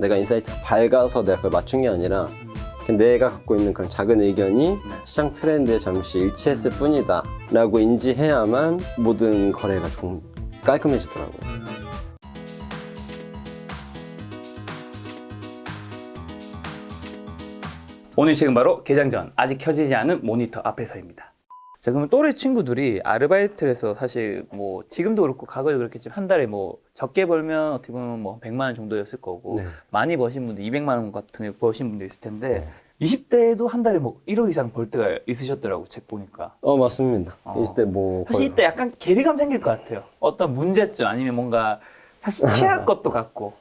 내가 인사이트가 밝아서 내가 그걸 맞춘 게 아니라 그냥 내가 갖고 있는 그런 작은 의견이 시장 트렌드에 잠시 일치했을 뿐이다 라고 인지해야만 모든 거래가 좀 깔끔해지더라고요. 오늘 지금 바로 개장 전 아직 켜지지 않은 모니터 앞에서입니다. 자, 그러면 또래 친구들이 아르바이트를 해서 사실 뭐 지금도 그렇고 과거에도 그렇겠지만 한 달에 뭐 적게 벌면 어떻게 보면 뭐 100만 원 정도였을 거고 네. 많이 버신 분들 200만 원 같은 거 버신 분도 있을 텐데 20대에도 한 달에 뭐 1억 이상 벌 때가 있으셨더라고 책 보니까. 맞습니다. 이때 뭐 사실 이때 약간 괴리감 생길 것 같아요. 어떤 문제점 아니면 뭔가 사실 취할 것도 같고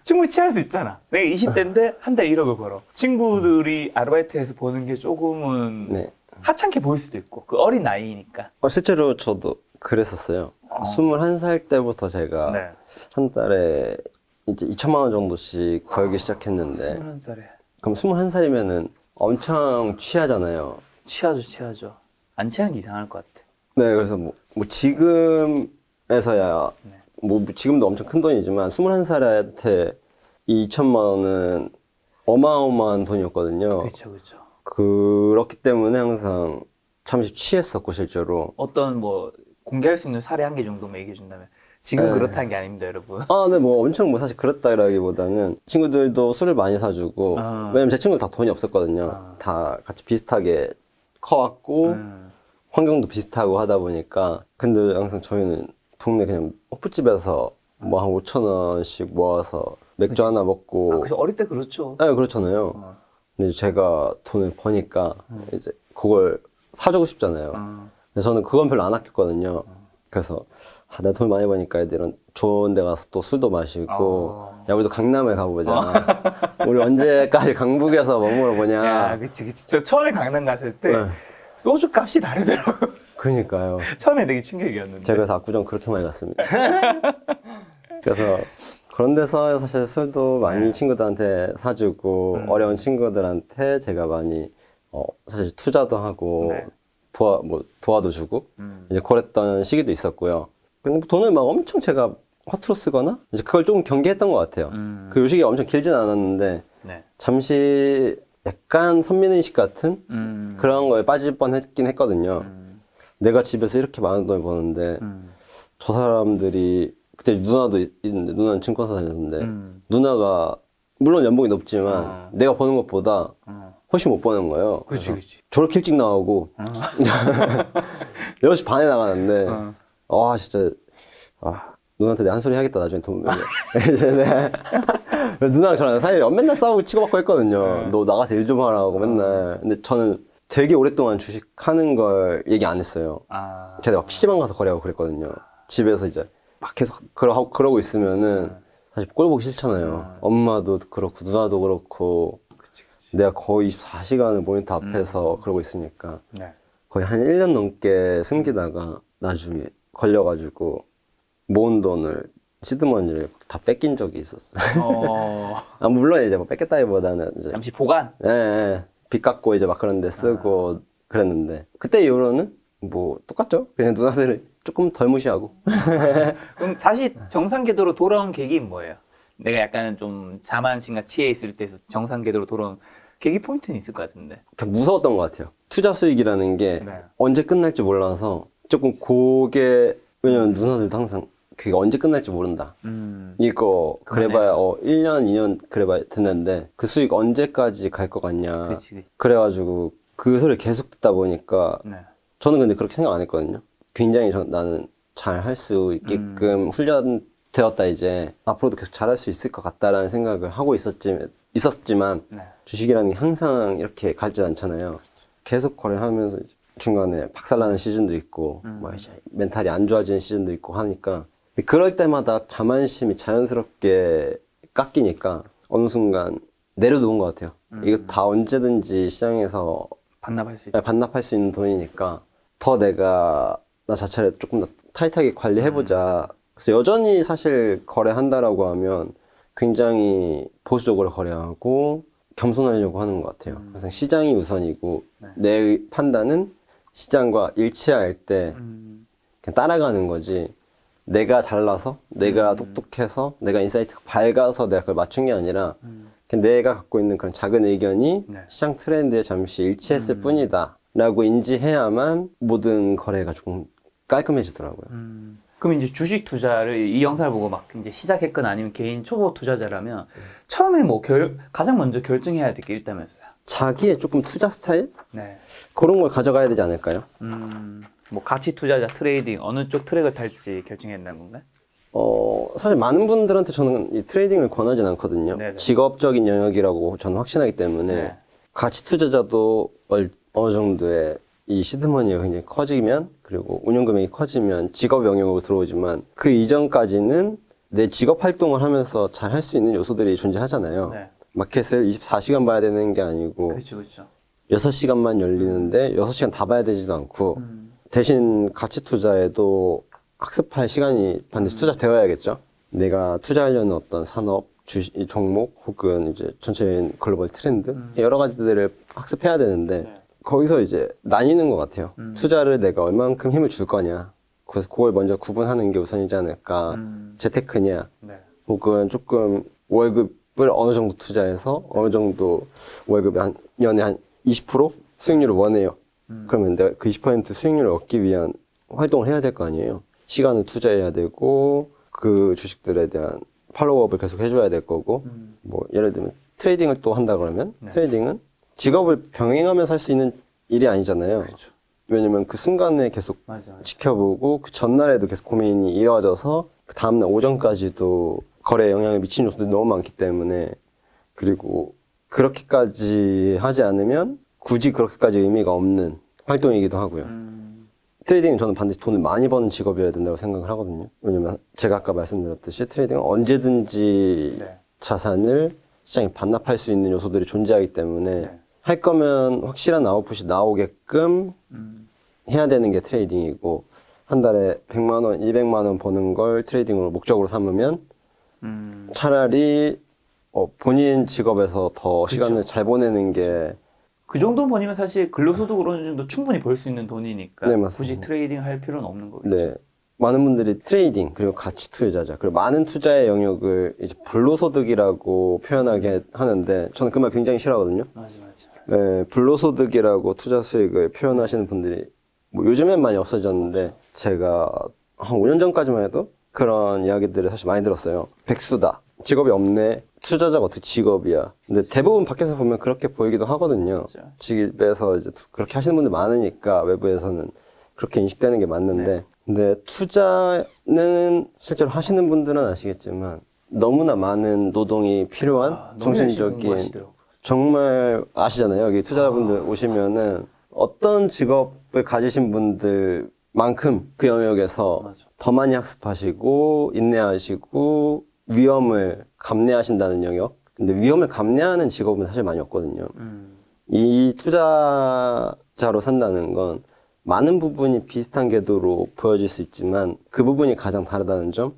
충분히 취할 수 있잖아. 내가 20대인데 한 달에 1억을 벌어. 친구들이 아르바이트해서 버는 게 조금은 네. 하찮게 보일 수도 있고 그 어린 나이니까. 실제로 저도 그랬었어요. 21살 때부터 제가 네. 한 달에 이제 2천만 원 정도씩 벌기 시작했는데 21살에 그럼 21살이면은 엄청 취하잖아요. 취하죠. 안 취하는 게 이상할 것 같아. 네, 그래서 뭐 지금에서야 네. 뭐 지금도 엄청 큰 돈이지만 21살한테 이 2천만 원은 어마어마한 돈이었거든요. 그렇죠. 그렇기 때문에 항상 잠시 취했었고 실제로. 어떤 뭐 공개할 수 있는 사례 한 개 정도만 얘기해 준다면 지금 네. 그렇다는 게 아닙니다, 여러분. 네, 뭐 엄청 뭐 사실 그렇다라기보다는 친구들도 술을 많이 사주고 왜냐면 제 친구들 다 돈이 없었거든요. 다 같이 비슷하게 커왔고 환경도 비슷하고 하다 보니까 근데 항상 저희는 동네 그냥 호프집에서 뭐 한 5천 원씩 모아서 맥주 하나 먹고 그래서 어릴 때 그렇죠. 네, 그렇잖아요. 근데 이제 제가 돈을 버니까 이제 그걸 사주고 싶잖아요. 근데 저는 그건 별로 안 아꼈거든요. 그래서 내가 돈 많이 버니까 애들은 좋은 데 가서 또 술도 마시고 야 우리도 강남에 가보자. 우리 언제까지 강북에서 머물러 보냐. 야, 그치. 저 처음에 강남 갔을 때 네. 소주 값이 다르더라고요. 그러니까요. 처음에 되게 충격이었는데. 제가 그래서 압구정 그렇게 많이 갔습니다. 그래서 그런 데서 사실 술도 많이 친구들한테 사주고 어려운 친구들한테 제가 많이 사실 투자도 하고 네. 도와도 주고 이제 그랬던 시기도 있었고요. 근데 돈을 막 엄청 제가 허투루 쓰거나 이제 그걸 조금 경계했던 것 같아요. 그 요식이 엄청 길진 않았는데 네. 잠시 약간 선민의식 같은 그런 거에 빠질 뻔했긴 했거든요. 내가 집에서 이렇게 많은 돈을 버는데 저 사람들이 그때 누나도 있는데 누나는 증권사 다녔는데 누나가 물론 연봉이 높지만 내가 버는 것보다 훨씬 못 버는 거예요. 그치. 저렇게 일찍 나오고 6시 반에 나가는데 진짜 누나한테 내가 한 소리 해야겠다 나중에 돈 벌면 누나랑 저랑 사실 맨날 싸우고 치고받고 했거든요. 너 나가서 일 좀 하라고 맨날. 근데 저는 되게 오랫동안 주식하는 걸 얘기 안 했어요. 제가 막 PC방 가서 거래하고 그랬거든요. 집에서 이제 막 계속 그러고 있으면은 사실 꼴 보기 싫잖아요. 엄마도 그렇고 누나도 그렇고 내가 거의 24시간을 모니터 앞에서 그러고 있으니까 네. 거의 한 1년 넘게 숨기다가 나중에 걸려가지고 모은 돈을 시드머니를 다 뺏긴 적이 있었어요. 물론 이제 뭐 뺏겼다기보다는 이제 잠시 보관. 빚 갚고 이제 막 그런 데 쓰고 그랬는데 그때 이후로는 뭐 똑같죠. 그냥 누나들을 조금 덜 무시하고. 그럼 다시 정상 궤도로 돌아온 계기는 뭐예요? 내가 약간 좀 자만심과 치에 있을 때에서 정상 궤도로 돌아온 계기 포인트는 있을 것 같은데. 그냥 무서웠던 것 같아요. 투자 수익이라는 게 네. 언제 끝날지 몰라서 조금 그게 왜냐면 누나들도 항상 그게 언제 끝날지 모른다. 이거 그래봐야 1년, 2년 그래봐야 됐는데 그 수익 언제까지 갈 것 같냐. 그치. 그래가지고 그 소리를 계속 듣다 보니까 네. 저는 근데 그렇게 생각 안 했거든요. 굉장히 나는 잘 할 수 있게끔 훈련되었다 이제 앞으로도 계속 잘할 수 있을 것 같다라는 생각을 하고 있었지만 네. 주식이라는 게 항상 이렇게 갈진 않잖아요. 계속 거래하면서 중간에 박살나는 시즌도 있고 막 이제 멘탈이 안 좋아지는 시즌도 있고 하니까 근데 그럴 때마다 자만심이 자연스럽게 깎이니까 어느 순간 내려놓은 것 같아요. 이거 다 언제든지 시장에서 반납할 수 있는 돈이니까 더 내가 나 자체를 조금 더 타이트하게 관리해보자. 그래서 여전히 사실 거래한다라고 하면 굉장히 보수적으로 거래하고 겸손하려고 하는 것 같아요. 항상 시장이 우선이고 내 판단은 시장과 일치할 때 그냥 따라가는 거지 내가 잘나서, 내가 똑똑해서, 내가 인사이트가 밝아서 내가 그걸 맞춘 게 아니라 그냥 내가 갖고 있는 그런 작은 의견이 네. 시장 트렌드에 잠시 일치했을 뿐이다 라고 인지해야만 모든 거래가 조금 깔끔해지더라고요. 그럼 이제 주식 투자를 이 영상을 보고 막 이제 시작했거나 아니면 개인 초보 투자자라면 처음에 뭐 가장 먼저 결정해야 될 게 있다면서요? 자기의 조금 투자 스타일? 네. 그런 걸 가져가야 되지 않을까요? 뭐 가치 투자자, 트레이딩 어느 쪽 트랙을 탈지 결정해야 된다는 건가요? 사실 많은 분들한테 저는 이 트레이딩을 권하진 않거든요. 네네. 직업적인 영역이라고 저는 확신하기 때문에 네. 가치 투자자도 어느 정도의 이 시드머니가 굉장히 커지면 그리고 운용 금액이 커지면 직업 영역으로 들어오지만 그 이전까지는 내 직업 활동을 하면서 잘 할 수 있는 요소들이 존재하잖아요. 네. 마켓을 24시간 봐야 되는 게 아니고 그렇죠, 그렇죠. 6시간만 열리는데 6시간 다 봐야 되지도 않고 대신 가치 투자에도 학습할 시간이 반드시 투자되어야겠죠. 내가 투자하려는 어떤 산업, 주식, 종목 혹은 이제 전체적인 글로벌 트렌드 여러 가지들을 학습해야 되는데 네. 거기서 이제 나뉘는 것 같아요. 투자를 내가 얼만큼 힘을 줄 거냐. 그래서 그걸 먼저 구분하는 게 우선이지 않을까. 재테크냐. 네. 혹은 조금 월급을 어느 정도 투자해서 어느 정도 월급에 한 연에 한 20% 수익률을 원해요. 그러면 내가 그 20% 수익률을 얻기 위한 활동을 해야 될 거 아니에요. 시간을 투자해야 되고 그 주식들에 대한 팔로우업을 계속 해줘야 될 거고 뭐 예를 들면 트레이딩을 또 한다 그러면 네. 트레이딩은 직업을 병행하면서 할 수 있는 일이 아니잖아요. 그렇죠. 왜냐면 그 순간에 계속 맞아, 맞아. 지켜보고 그 전날에도 계속 고민이 이어져서 그 다음날 오전까지도 거래에 영향을 미치는 요소들이 너무 많기 때문에 그리고 그렇게까지 하지 않으면 굳이 그렇게까지 의미가 없는 활동이기도 하고요. 트레이딩은 저는 반드시 돈을 많이 버는 직업이어야 된다고 생각을 하거든요. 왜냐면 제가 아까 말씀드렸듯이 트레이딩은 언제든지 네. 자산을 시장에 반납할 수 있는 요소들이 존재하기 때문에 네. 할 거면 확실한 아웃풋이 나오게끔 해야 되는 게 트레이딩이고 한 달에 100만 원, 200만 원 버는 걸 트레이딩으로 목적으로 삼으면 차라리 본인 직업에서 더 시간을 잘 보내는 게 그 정도 버니면 사실 근로소득으로 어느 정도 충분히 벌 수 있는 돈이니까 네, 맞습니다. 굳이 트레이딩 할 필요는 없는 거겠죠. 네. 많은 분들이 트레이딩 그리고 가치 투자자 그리고 많은 투자의 영역을 이제 불로소득이라고 표현하게 하는데 저는 그 말 굉장히 싫어하거든요. 맞아, 맞아. 네, 불로소득이라고 투자 수익을 표현하시는 분들이 뭐 요즘엔 많이 없어졌는데 제가 한 5년 전까지만 해도 그런 이야기들을 사실 많이 들었어요. 백수다. 직업이 없네. 투자자가 어떻게 직업이야. 근데 대부분 밖에서 보면 그렇게 보이기도 하거든요. 그렇죠. 집에서 이제 그렇게 하시는 분들 많으니까 외부에서는 그렇게 인식되는 게 맞는데 네. 근데 투자는 실제로 하시는 분들은 아시겠지만 너무나 많은 노동이 필요한 너무 열심히 정신적인 공부하시더라고요. 정말 아시잖아요. 여기 투자자분들 오시면은 어떤 직업을 가지신 분들만큼 그 영역에서 맞아. 더 많이 학습하시고 인내하시고 위험을 감내하신다는 영역. 근데 위험을 감내하는 직업은 사실 많이 없거든요. 이 투자자로 산다는 건 많은 부분이 비슷한 궤도로 보여질 수 있지만 그 부분이 가장 다르다는 점.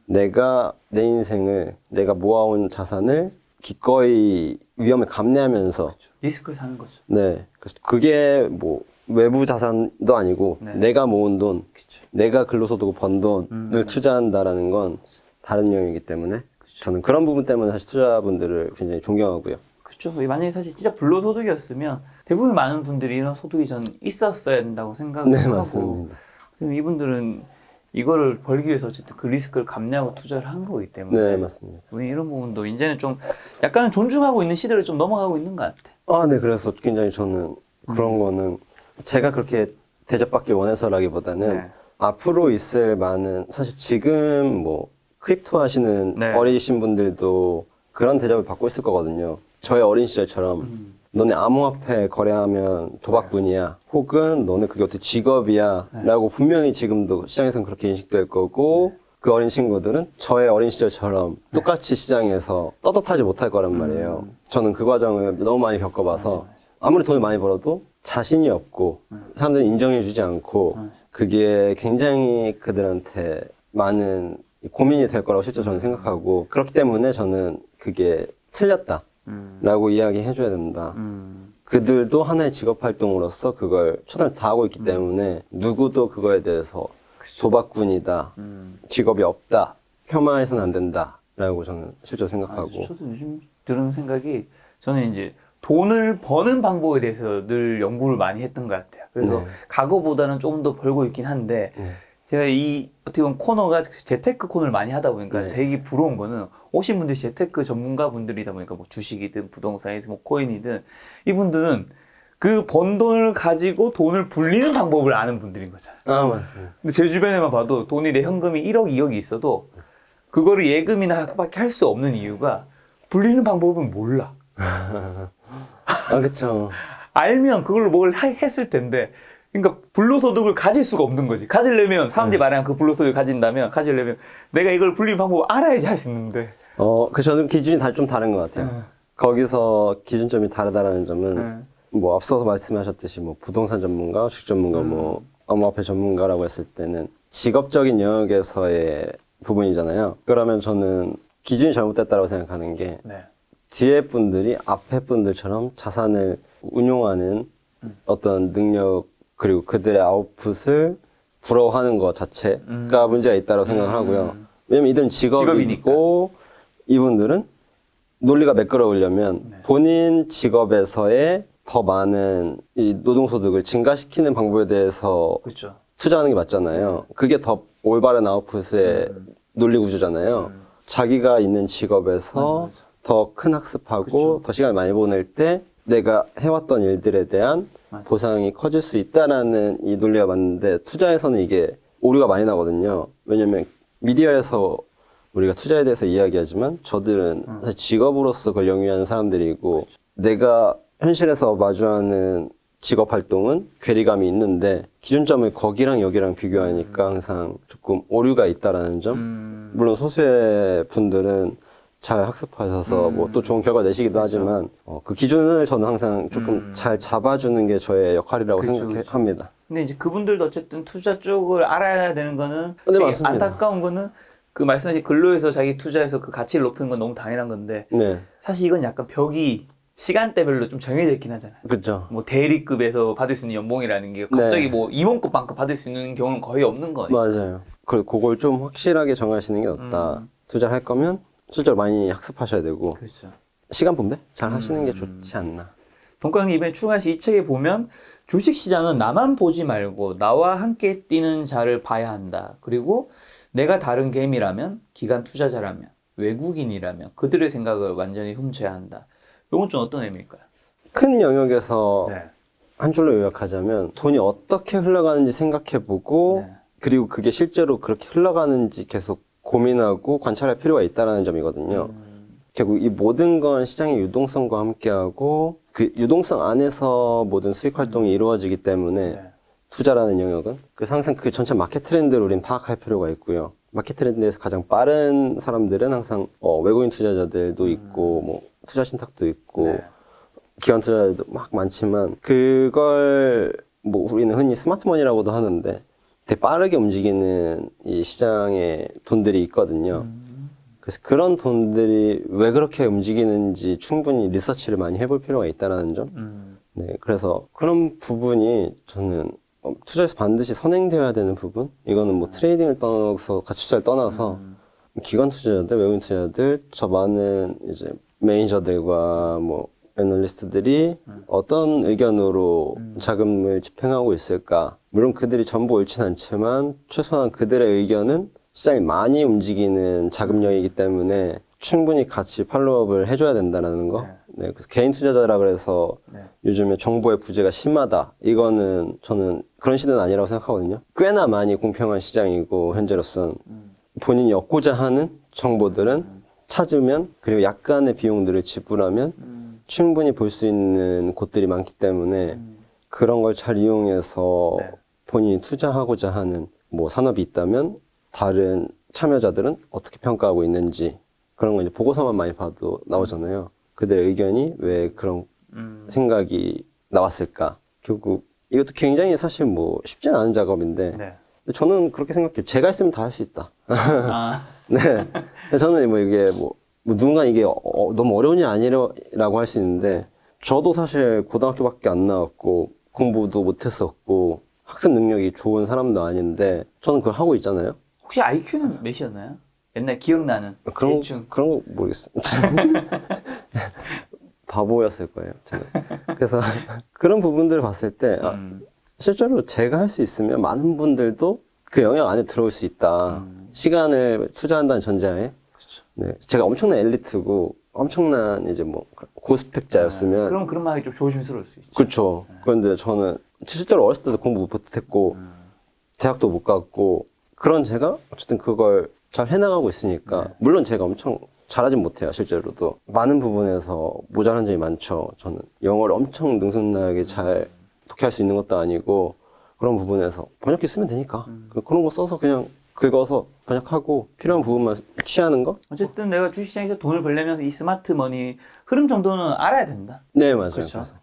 내가 내 인생을 내가 모아온 자산을 기꺼이 위험을 감내하면서 리스크를 사는 거죠. 네. 그래서 그게 뭐 외부 자산도 아니고 네. 내가 모은 돈, 그쵸. 내가 근로소득을 번 돈을 투자한다라는 건 다른 영역이기 때문에 저는 그런 부분 때문에 사실 투자분들을 굉장히 존경하고요. 그렇죠. 만약에 사실 진짜 불로소득이었으면 대부분 많은 분들이 이런 소득이 전 있었어야 된다고 생각을 네, 하고 맞습니다. 그럼 이분들은 이거를 벌기 위해서 어쨌든 그 리스크를 감내하고 투자를 한 거기 때문에 네, 맞습니다. 우리 이런 부분도 이제는 좀 약간 존중하고 있는 시대를 좀 넘어가고 있는 것 같아. 네. 그래서 굉장히 저는 그런 거는 제가 그렇게 대접받길 원해서라기보다는 네. 앞으로 있을 많은 사실 지금 뭐 크립토 하시는 네. 어리신 분들도 그런 대접을 받고 있을 거거든요. 저의 어린 시절처럼 너네 암호화폐 거래하면 도박꾼이야. 혹은 너네 그게 어떻게 직업이야. 라고 분명히 지금도 시장에서는 그렇게 인식될 거고 그 어린 친구들은 저의 어린 시절처럼 똑같이 시장에서 떳떳하지 못할 거란 말이에요. 저는 그 과정을 너무 많이 겪어봐서 아무리 돈을 많이 벌어도 자신이 없고 사람들이 인정해주지 않고 그게 굉장히 그들한테 많은 고민이 될 거라고 실제로 저는 생각하고 그렇기 때문에 저는 그게 틀렸다라고 이야기해줘야 된다. 그들도 하나의 직업 활동으로서 그걸 최선을 다하고 있기 때문에 누구도 그거에 대해서 도박꾼이다, 직업이 없다, 폄하해서는 안 된다라고 저는 실제로 생각하고. 저도 요즘 드는 생각이 저는 이제 돈을 버는 방법에 대해서 늘 연구를 많이 했던 것 같아요. 그래서 네. 과거보다는 조금 더 벌고 있긴 한데 제가 이 어떻게 보면 코너가 재테크 코너를 많이 하다 보니까 네. 되게 부러운 거는 오신 분들이 재테크 전문가 분들이다 보니까 뭐 주식이든 부동산이든 뭐 코인이든 이분들은 그 번 돈을 가지고 돈을 불리는 방법을 아는 분들인 거잖아요. 아, 맞습니다. 근데 제 주변에만 봐도 돈이 내 현금이 1억, 2억이 있어도 그거를 예금이나 밖에 할 수 없는 이유가 불리는 방법은 몰라. 아, 그쵸. 알면 그걸 뭘 했을 텐데, 그러니까 불로소득을 가질 수가 없는 거지. 가지려면 사람들이 말하는 그 불로소득을 가지려면 내가 이걸 불리는 방법을 알아야지 할 수 있는데. 저는 기준이 좀 다른 것 같아요. 거기서 기준점이 다르다라는 점은 뭐 앞서서 말씀하셨듯이 뭐 부동산 전문가, 주식 전문가, 뭐 암호화폐 전문가라고 했을 때는 직업적인 영역에서의 부분이잖아요. 그러면 저는 기준이 잘못됐다고 생각하는 게 네. 뒤에 분들이 앞에 분들처럼 자산을 운용하는 어떤 능력 그리고 그들의 아웃풋을 부러워하는 것 자체가 문제가 있다고 생각을 하고요. 왜냐면 이들은 직업이 직업이니까. 있고 이분들은 논리가 매끄러우려면 본인 직업에서의 더 많은 이 노동소득을 증가시키는 방법에 대해서 그렇죠. 투자하는 게 맞잖아요. 그게 더 올바른 아웃풋의 논리 구조잖아요. 자기가 있는 직업에서 더 큰 학습하고 더 시간을 많이 보낼 때 내가 해왔던 일들에 대한 보상이 커질 수 있다라는 이 논리가 맞는데 투자에서는 이게 오류가 많이 나거든요. 왜냐면 미디어에서 우리가 투자에 대해서 이야기하지만 저들은 사실 직업으로서 그걸 영위하는 사람들이고 내가 현실에서 마주하는 직업 활동은 괴리감이 있는데 기준점을 거기랑 여기랑 비교하니까 항상 조금 오류가 있다라는 점. 물론 소수의 분들은 잘 학습하셔서 뭐 또 좋은 결과 내시기도 하지만 그 기준을 저는 항상 조금 잘 잡아주는 게 저의 역할이라고 생각합니다. 근데 이제 그분들도 어쨌든 투자 쪽을 알아야 되는 거는 네, 되게 맞습니다. 안타까운 거는 그 말씀하신 근로에서 자기 투자해서 그 가치를 높이는 건 너무 당연한 건데 네, 사실 이건 약간 벽이 시간대별로 좀 정해져 있긴 하잖아요. 그렇죠. 뭐 대리급에서 받을 수 있는 연봉이라는 게 갑자기 뭐 임원급 반급 받을 수 있는 경우는 거의 없는 거니까. 맞아요. 그리고 그걸 좀 확실하게 정하시는 게 낫다. 투자를 할 거면 실제로 많이 학습하셔야 되고 그렇죠. 시간 분배 잘 하시는 게 좋지 않나. 동강님 이번에 출간하신 이 책에 보면 주식시장은 나만 보지 말고 나와 함께 뛰는 자를 봐야 한다. 그리고 내가 다른 개미라면, 기관 투자자라면, 외국인이라면 그들의 생각을 완전히 훔쳐야 한다. 이건 좀 어떤 의미일까요? 큰 영역에서 네. 한 줄로 요약하자면 돈이 어떻게 흘러가는지 생각해보고 네. 그리고 그게 실제로 그렇게 흘러가는지 계속 고민하고 관찰할 필요가 있다는 점이거든요. 결국 이 모든 건 시장의 유동성과 함께하고 그 유동성 안에서 모든 수익 활동이 이루어지기 때문에 네. 투자라는 영역은 그래서 항상 그 전체 마켓 트렌드를 우린 파악할 필요가 있고요. 마켓 트렌드에서 가장 빠른 사람들은 항상 외국인 투자자들도 있고 뭐 투자 신탁도 있고 네. 기관 투자자들도 막 많지만 그걸 뭐 우리는 흔히 스마트머니라고도 하는데 되게 빠르게 움직이는 이 시장에 돈들이 있거든요. 그래서 그런 돈들이 왜 그렇게 움직이는지 충분히 리서치를 많이 해볼 필요가 있다는 점. 네, 그래서 그런 부분이 저는 투자에서 반드시 선행되어야 되는 부분. 이거는 뭐 트레이딩을 떠나서 가치 투자를 떠나서 기관 투자자들, 외국인 투자자들, 저 많은 이제 매니저들과 뭐 애널리스트들이 어떤 의견으로 자금을 집행하고 있을까. 물론 그들이 전부 옳진 않지만 최소한 그들의 의견은 시장이 많이 움직이는 자금력이기 때문에 충분히 같이 팔로우업을 해줘야 된다는 거. 네, 그래서 개인 투자자라 그래서 요즘에 정보의 부재가 심하다. 이거는 저는 그런 시대는 아니라고 생각하거든요. 꽤나 많이 공평한 시장이고 현재로서는 본인이 얻고자 하는 정보들은 찾으면 그리고 약간의 비용들을 지불하면 충분히 볼 수 있는 곳들이 많기 때문에 그런 걸 잘 이용해서 본인이 투자하고자 하는 뭐 산업이 있다면 다른 참여자들은 어떻게 평가하고 있는지 그런 거 이제 보고서만 많이 봐도 나오잖아요. 그들의 의견이 왜 그런 생각이 나왔을까? 결국 이것도 굉장히 사실 뭐 쉽지는 않은 작업인데 네. 근데 저는 그렇게 생각해요. 제가 했으면 다 할 수 있다. 아, 네. 저는 뭐 이게 뭐 누군가 이게 너무 어려운 일 아니라고 할 수 있는데 저도 사실 고등학교밖에 안 나왔고 공부도 못했었고 학습 능력이 좋은 사람도 아닌데 저는 그걸 하고 있잖아요. 혹시 IQ는 몇이었나요? 옛날 기억나는 대충. 그런 거 모르겠어요. 바보였을 거예요. 저는. 그래서 그런 부분들을 봤을 때 실제로 제가 할 수 있으면 많은 분들도 그 영역 안에 들어올 수 있다. 시간을 투자한다는 전제하에. 네, 제가 엄청난 엘리트고 엄청난 이제 뭐 고스펙자였으면 그럼 그런 말이 좀 조심스러울 수 있죠. 그렇죠. 그런데 저는 실제로 어렸을 때도 공부 못했고 대학도 못 갔고 그런 제가 어쨌든 그걸 잘 해나가고 있으니까 물론 제가 엄청 잘하진 못해요. 실제로도 많은 부분에서 모자란 점이 많죠. 저는 영어를 엄청 능숙하게 잘 독해할 수 있는 것도 아니고 그런 부분에서 번역기 쓰면 되니까 그런 거 써서 그냥 긁어서 번역하고 필요한 부분만 취하는 거? 어쨌든 내가 주식시장에서 돈을 벌려면 이 스마트 머니 흐름 정도는 알아야 된다. 네, 맞아요. 그렇죠. 그래서.